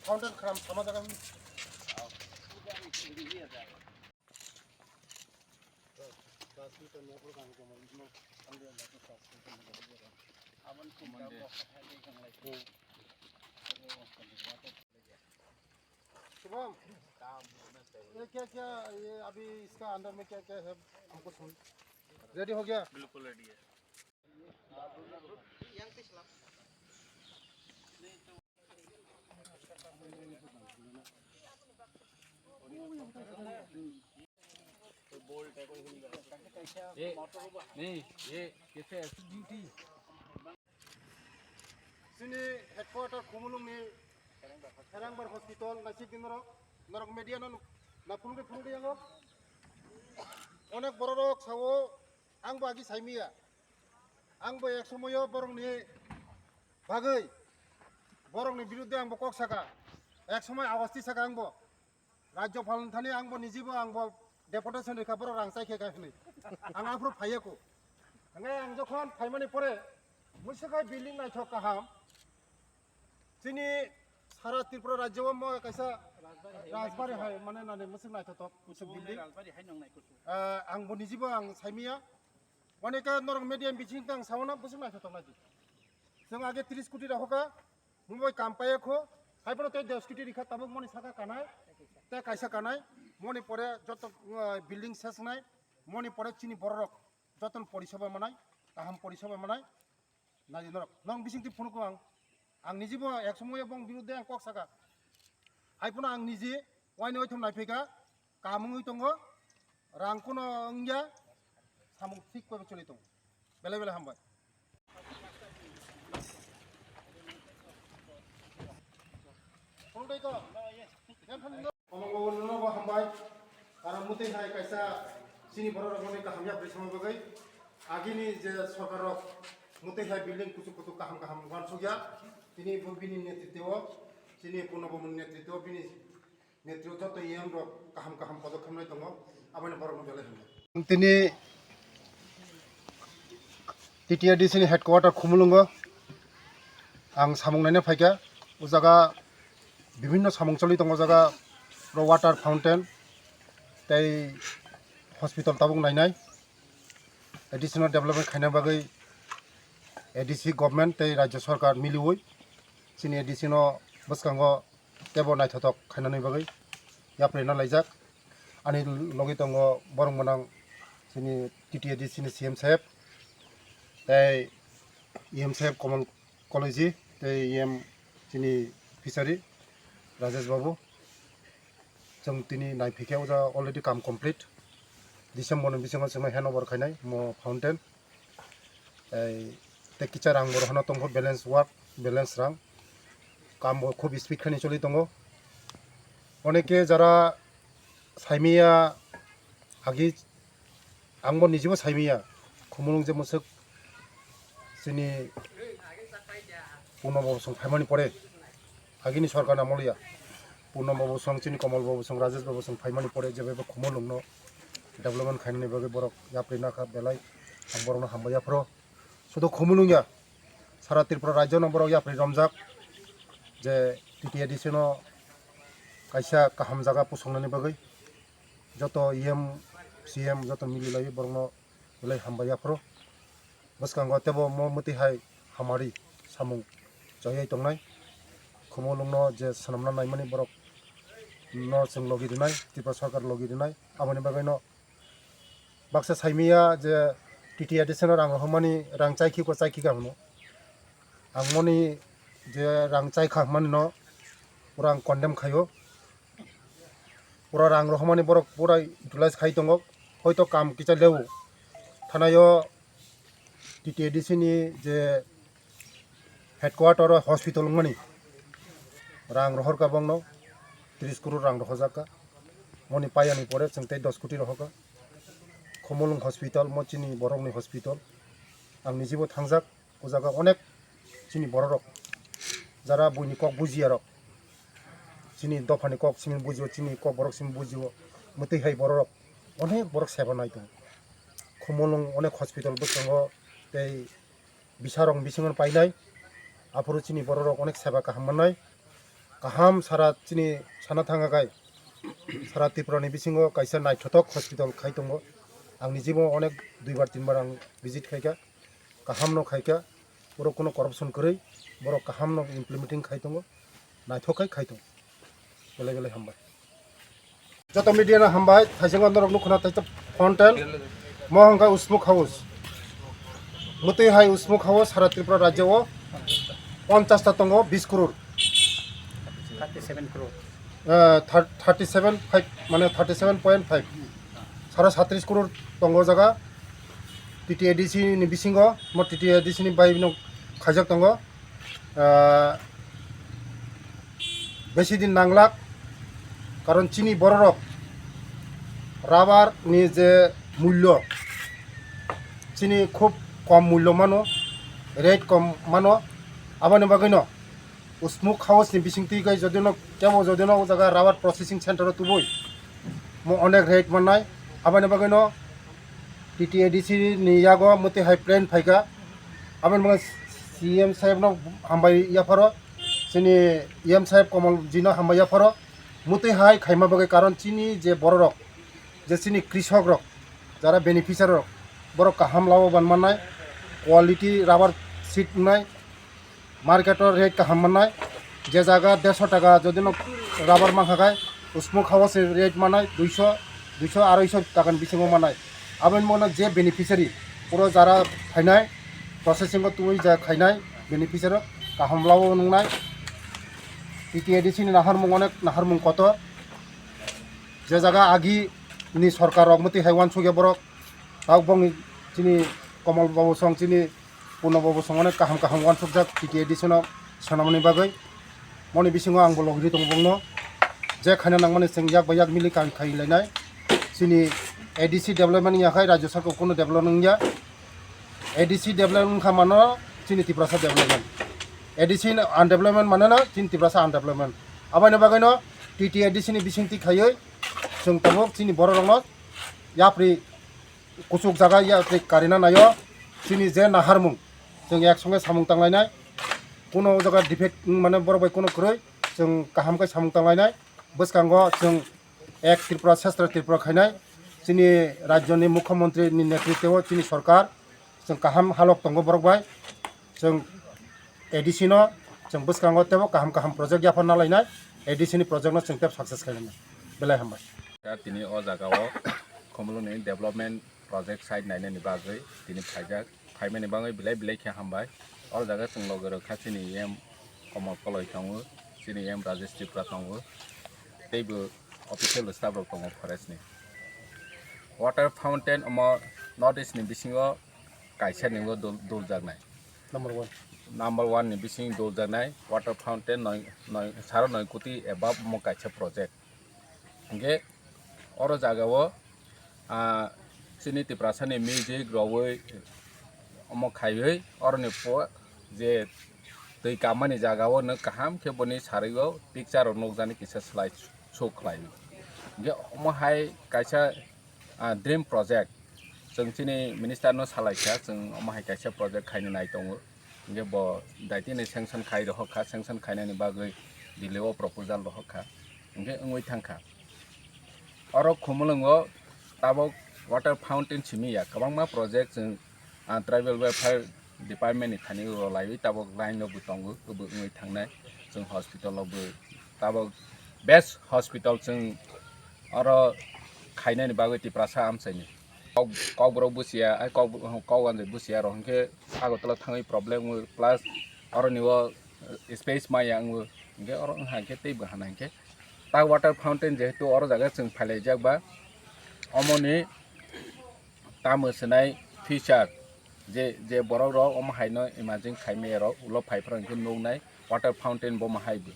Fountain खालाम sama जागोन शुभम ये क्या ये अभी इसका अंदर में क्या क्या है हमको सुन रेडी हो गया बिल्कुल रेडी है ये नहीं ये कैसे duty sini headquarter kumulung ni Herangbar Hospital nasib din norok media non na pulung yang onek borok sawo ang bagi saimia ang bo ek somoyo borong ni bagai borong ni biruddhe ang bo kok saka ek somoy awasti saka ang bo rajyo phalon thani ang bo nijibo ang bo deputation rekha borok rang sai kheka khni ang afro phayeko angai ang jokhon phaimani pore musakai building nai thok kaham sini सारा त्रिपुरा राज्य में कैसा राजबारी है माने नाने मुसुक नाय थक मुसुक building Rajbari है नंग नाय कुसु आं बनिजिबो आं साइमिया अनेक नरक मीडियम बिथिं तां सावना मुसुक नाय थक नाजि जों आगे 30 कोटी राहोका मुंबई कामपाये खो हाइपनो ते 10 कोटी रिखा तबक मनि साका कानाय ते कैसा कानाय मनि परे जत बिल्डिं सेसनाय मनि परे चिनि बररक जतन परिसेबा मानाय गाहाम परिसेबा मानाय नाजि नरक नंग बिसिंति फनको आं निजिबो एक समय बं बिरुद्धे आं कक साका आइफोन आं निजि वाइन ओइथम नायफैका कामुङै दङ रांखौनो ओंया सामुं थिक पाबे चलि दङ बेले बेले हामबाय फंदैको कमंगनो बो हामबाय कारण मुते हाय कैसा सिनि बर रगनि काहामया प्रेसम बगै आगिनि जे सरकार मुते हाय बिल्डिं कुसु काहाम काहाम गनसुगिया তিনি বিনি নেতৃত্ব তিনি পূর্ণবমন নেতৃত্ব বিনি নেতৃত্ব যত ইয়াম কাহাম কাহাম পদক্ষেপ নাই দङ আবানি বরং বেলে তিনি টিটিআরডিসিनि हेडक्वार्टर खुमुलुंग आं सामुंनायनो फायका उ जागा विभिन्न सामुंचलि दङ जागा वाटार फाउंटेन तै हस्पिटाल ताबुं नायनाय एडिशनल डेभलपमेंट खायना बागै एडीसी गवर्नमेंट तै राज्य सरकार मिलिवै sini edisino baskango tebo naithotok khainani bagai yaprena laijak ani logi tongo borong manang sini TTADC ni CM saheb tei EM saheb common college tei EM sini fishery Rajesh babu jong tini naiphikia uja already kam complete December ni bisingo sema handover khainai mo fountain te kichar ang bor hana tongo balance work balance rang काम खूब speed खानी चली दङ अनेके जरा साइमिया आगि आंबो निजिबो साइमिया खुमुलुं जे मुसुक सिनि पूर्णबसं फाइमानि परे आगिनि सरकार नामलिया पूर्णबसं सिनि कमल बाबुसं राजेश बाबुसं फाइमानि परे जेबो खुमुलुं न डेभलपमेंट खाइनानि बागै बरक याप्रिना खा बेलाय आं बरनो हामबाया फ्रो सुदो खुमुलुंया सारा त्रिपुरा राज्य नम्बराव याप्रि रमजाक जे TTADC no kaisa kaham jaga pusongnani bagai joto EM CM joto mililai borno belai hambaya pro baskango tebo mo muti hai hamari samung jayai tongnai khumolungno je sanamna naimani borok no sing logi dinai tipa sarkar logi dinai amani bagai no baksa saimiya je TTADC no rang hamani rang chaiki ko chaiki ga hono angmoni जे रां चाइ खामन न पूरा condemn खायो पूरा रां रहमानि बरक पूरा utilise खाइ दङ हयतो काम किचा लेउ थानायो TTADC नि जे हेडक्वार्टर हस्पिटल मनि रां रहर का बंग न 30 करोड़ रां रहजाका मनि पायानि परे जोंते 10 कोटी रहका खमलुं हस्पिटल मचिनि बरंनि हस्पिटल आं निजिबो थांजाक ओ जागा अनेक चिनि बररक जरा बुनि कक बुजियारक चिनि दफानि कक सिमिन बुजियो चिनि कक बरक सिमिन बुजियो मुति हाय बररक अनेक बरक सेबा नाय दं खमलुं अनेक हस्पिटल बसंगो तै बिसारं बिसिंगन पाइनाय आफरो चिनि बररक अनेक सेबा काहामनाय kaham sara chini sana thangagai sara Tripurani bisingo kaisa naithotok hospital khai tongo ang nijibo onek duibar tinbar ang visit khaika kaham no khaika boro kono corruption korei boro kaham no implementing khai tongo naithokai khai tongo bele bele hambai joto media na hambai thaisingo norok no khona taita fountain mohanga usmuk house mutai hai usmuk house sara Tripura rajyo o 50 ta tongo 20 crore 37 crore 37.5 মানে 37.5 সারা 37 crore tongo jaga TTADC ni bisingo mo TTADC ni bai no khajak tongo বেশি দিন নাংলাক কারণ চিনি বড়রক rubber নি যে মূল্য চিনি খুব কম মূল্য মানো রেট কম মানো আবানি বাগৈনো usmuk house ni bisingti gai jodino kemo jodino jaga rabat processing center tuboi mo onek rate manai abani bagino TTADC ni yago muti high plan phaiga aban mga CM sahib no hambai ya pharo sini EM sahib komal jino hambai ya pharo muti high khaima bagai karon chini je boro rok je chini krishok rok jara beneficiary rok boro kaham lawo ban manai quality rubber seat nai মার্কেটর rate কাহাম মানায় যে জায়গা 150 টাকা যদি rubber মাখায় উসমুক house rate মানায় 200 250 টাকার বিছিং মানায় আবেন মনে যে বেনিফিশিয়ারি পুরো যারা খাইনায় প্রসেসিং তুই যা খাইনায় beneficiary কাহামলাও নংনায় TTADC ni naharmung onek naharmung কত যে জায়গা আগি নি সরকার রগমতি হাইওয়ান সুগে বরক তাও বং চিনি কমল বাবু সং চিনি পুনবাবু সঙ্গে কাহাম কাহাম one subject TTADC no sanamani bagai moni bisingo ang bolog ri tongbongno je khana nangmani sengjak bayak mili kan khai lainai sini ADC development ya khai rajya sarkar kono development ya ADC development khamano sini Tripura development ADC undevelopment manana sini Tripura undevelopment abani bagai no TTADC ni bisingti khayoi jong tabok sini bororongno yapri kusuk jaga yapri karina nayo sini je naharmung जों एकसंगे सामुं तांलायनाय कोनो जागा defect माने बरबाय कोनो ख्रय जों गाहामखाय सामुं तांलायनाय बसकांगो जों एक त्रिपुरा सेस्त्र त्रिपुरा खायनाय जोंनि राज्यनि मुख्यमन्त्रिनि नेतृत्वआव जोंनि सरकार जों गाहाम हालक दंग बरबाय जों ADC नो जों बसकांगो तेबो गाहाम गाहाम प्रजेक्ट याफान नालायनाय ADC नि प्रजेक्ट नो जों तेब सक्सेस खालामनाय बेलाय हामबाय तिनि अ जागायाव खमलुनि डेभलपमेन्ट प्रजेक्ट साइड नायनायनि बागै तिनि फाइजाक फाइमानि बागै बिलाइ बिलाइ खे हामबाय अर जागा जों लगरो खाथिनि एम कमल कलय थाङो सिनि एम राजेश त्रिपुरा थाङो तेबो अफिसियेल स्टाफ रक दङ फरेस्टनि वाटार फाउन्टेन अम नर्थ इस्टनि बिसिङाव गायसेरनिबो दल जानाय नाम्बार 1 नि बिसिं दल जानाय वाटार फाउन्टेन 9.5 कोटी एबाब म गायसे प्रोजेक्ट इंगे अर जागाव सिनि त्रिपुरानि म्युजिक रवै अम खायै अरनि पो जे दै कामानि जागाव न काहाम खेबनि सारैयाव पिक्चार नगजानि किसा स्लाइड शो खलाय जे अम हाय कायसा ड्रीम प्रोजेक्ट जों सिनि मिनिस्टार न सालायखा जों अम हाय कायसा प्रोजेक्ट खायनो नाय दङ जे ब दाइतिनि सेंसन खाय रहखा सेंसन खायनायनि बागै दिलेव प्रपोजाल रहखा इंगे ओंवै थांखा अर खुमलंगो ताबो वाटार फाउन्टेन सिमिया गोबांमा प्रोजेक्ट जों ट्राइबल वेलफेयर डिपार्टमेन्टनि थानि लायो ताबो लाइनबो दङ गोबो ओंवै थांनाय जों हस्पिटालावबो ताबो बेस्ट हस्पिटाल जों अर खायनायनि बागै त्रिपुरा आमसायनि कावब्राव बुसिया कावगानजै बुसिया रहंखे आगरतला थाङै प्रब्लेम प्लास अरनिव स्पेस माया आंबो इंगे अर हांखे तैबो हानांखे ता वाटार फाउन्टेन जेहेतु अर जागा जों फायलायजाकबा अमनि तामोसनाय फिचार जे बरक र अम हायनो इमाजिन खायमेर उल फाइफ्रांखे नौनाय वाटार फाउन्टेन बम हायबो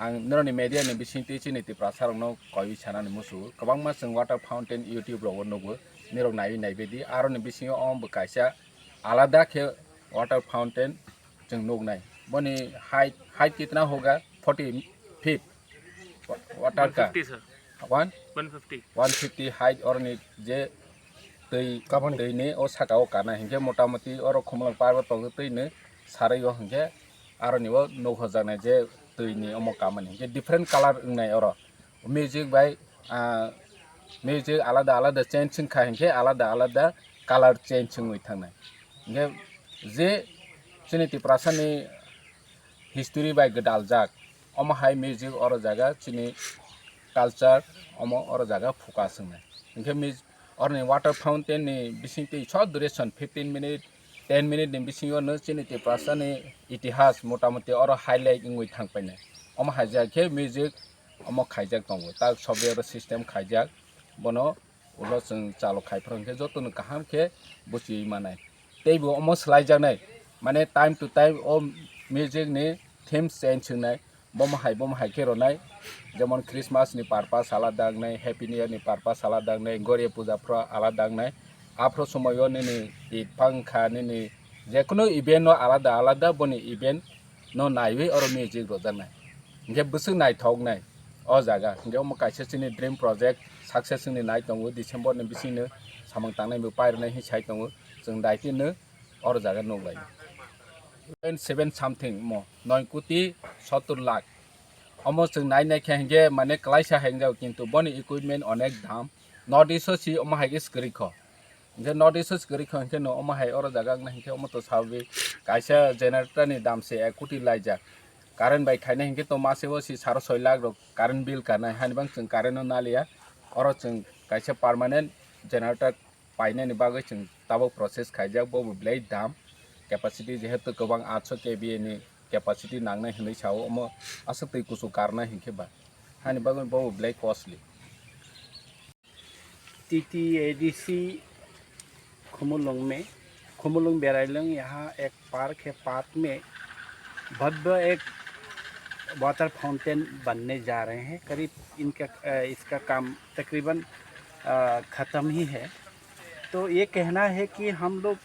आं नरनि मेडियानि बिसिंति चिनि त्रिपुरा सारनो कय सानानि मुसु गोबांमा जों वाटार फाउन्टेन यूट्यूब राव नगो निरक नायबायदि आरनि बिसिङाव अमबो कायसा आलादा खे वाटार फाउन्टेन जों नौनाय बनि हाइट कितना होगा 40 फीट वाटर का 150 हाइट अरनि जे दैनि ओ साकाव काना हिंखे मोटामोटी अर खमल पार्बत तंग दैनो सारैयो हिंखे आरनिव 9000 जे tui omo kamani je different color ngai oro music by music alada change kha hinke alada color change ngui thangnai nge je chini tiprasani history by gedal jak omo high music oro jaga chini culture omo oro jaga focus ngai inke orni water fountain ni bisingti short duration 15 minute 10 minute ni bisingo no chini tiprasani itihas motamoti oro highlight ngui thangpainai omo haja ke music omo khaijak tongo ta software system khaijak bono ulo chung chalo khaifrang ke jotonu kaham ke buchi manai teibo omo slaijak nai mane time to time o music ni theme change nai bom hai ke ronai jemon Christmas ni purpose alada nai happy new year ni purpose alada nai goria puja pro alada nai afro somoyo ni pangkha ni jekono event no alada boni event no naiwi oro music rojanai nge busung nai thok nai o jaga nge omo kaisa chini dream project success ni nai tongo December ni bisingno samang tangnai bo pair nai hi sai tongo jeng daiti no oro jaga noglai 7 something mo 9 কোটি 70 lakh omo jeng nai nai khenge mane klaisa hengjao kintu boni equipment onek dham not iso si omo haige skri kho nge not iso skri kho nke no omo hai oro jaga na hinke omo to sabi kaisa generator ni dam se 1 কোটি laijak current by khaina hinke to masebo si 6.5 lakh ro current bill kana hanibang jeng current no nalia oro jeng kaisa permanent generator paina ni bagai jeng tabo process khaijak bo blade dam capacity jehetu gobang 800 kVA ni capacity nangnai hinai sao omo asatui kusu karna hinke ba hani bagai bo black costly TTADC खुमुलुंग बेराइलंग यहाँ एक park है। Park में भव्य एक water fountain बनने जा रहे हैं। करीब इसका काम तकरीबन ख़त्म ही है। तो ये कहना है कि हम लोग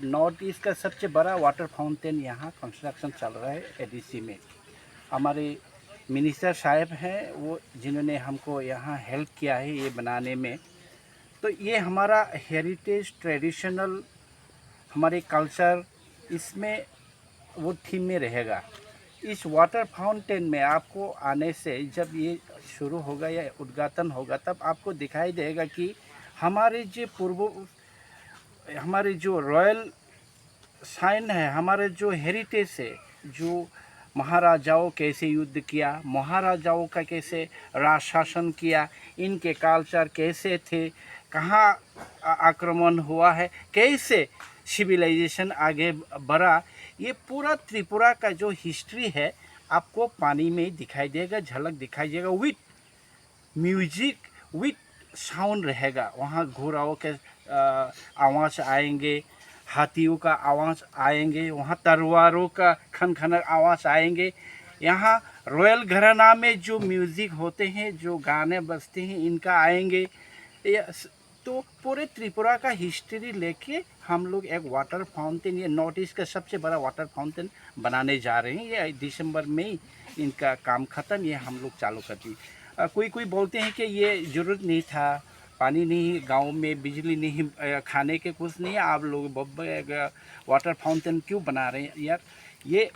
नॉर्थ ईस्ट का सबसे बड़ा वाटर फाउंटेन यहाँ कंस्ट्रक्शन चल रहा है एडीसी में। हमारे मिनिस्टर साहब हैं वो जिन्होंने हमको यहाँ हेल्प किया है ये बनाने में। तो ये हमारा हेरिटेज ट्रेडिशनल हमारे कल्चर इसमें वो थीम में रहेगा। इस वाटर फाउंटेन में आपको आने से जब ये शुरू होगा या उद्घाटन होगा तब आपको दिखाई देगा कि हमारे जो रॉयल साइन है, हमारे जो हेरिटेज है, जो महाराजाओं कैसे युद्ध किया, महाराजाओं का कैसे राज शासन किया, इनके कल्चर कैसे थे, कहाँ आक्रमण हुआ है, कैसे सिविलाइजेशन आगे बढ़ा, ये पूरा त्रिपुरा का जो हिस्ट्री है आपको पानी में दिखाई देगा, झलक दिखाई देगा। विथ म्यूजिक विथ साउंड रहेगा। वहाँ घोड़ाओं के आवाज़ आएंगे, हाथियों का आवाज़ आएंगे, वहाँ तलवारों का खनखनक आवाज़ आएंगे। यहाँ रॉयल घराना में जो म्यूज़िक होते हैं, जो गाने बजते हैं, इनका आएंगे। तो पूरे त्रिपुरा का हिस्ट्री लेके हम लोग एक वाटर फाउंटेन, ये नॉर्थ ईस्ट का सबसे बड़ा वाटर फाउंटेन बनाने जा रहे हैं। ये दिसंबर में ही इनका काम ख़त्म, ये हम लोग चालू कर दी। कोई बोलते हैं कि ये ज़रूरत नहीं था, पानी नहीं, गांव में बिजली नहीं, खाने के कुछ नहीं, आप लोग वाटर फाउंटेन क्यों बना रहे हैं? यार ये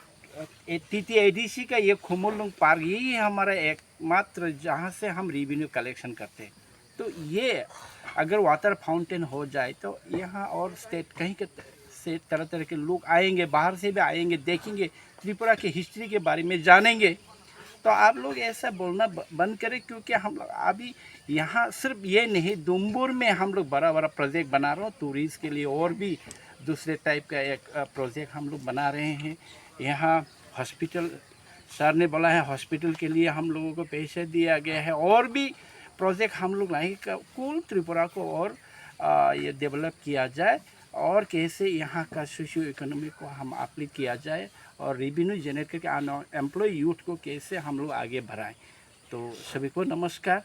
TTADC का ये खुमुलुंग पार्क यही हमारा एकमात्र जहाँ से हम रेवेन्यू कलेक्शन करते हैं। तो ये अगर वाटर फाउंटेन हो जाए तो यहाँ और स्टेट कहीं के से तरह तरह के लोग आएंगे, बाहर से भी आएंगे, देखेंगे, त्रिपुरा की हिस्ट्री के बारे में जानेंगे। तो आप लोग ऐसा बोलना बंद करें, क्योंकि हम लोग अभी यहाँ सिर्फ ये नहीं, दुम्बुर में हम लोग बड़ा प्रोजेक्ट बना रहे हैं टूरिस्ट के लिए, और भी दूसरे टाइप का एक प्रोजेक्ट हम लोग बना रहे हैं। यहाँ हॉस्पिटल सर ने बोला है, हॉस्पिटल के लिए हम लोगों को पैसे दिया गया है, और भी प्रोजेक्ट हम लोग लाएंगे। कुल त्रिपुरा को और ये डेवलप किया जाए, और कैसे यहाँ का सोशियो इकोनॉमी को हम अपलिफ्ट किया जाए, और रेवेन्यू जनरेट करके एम्प्लॉय यूथ को कैसे हम लोग आगे बढ़ाएं। तो सभी को नमस्कार।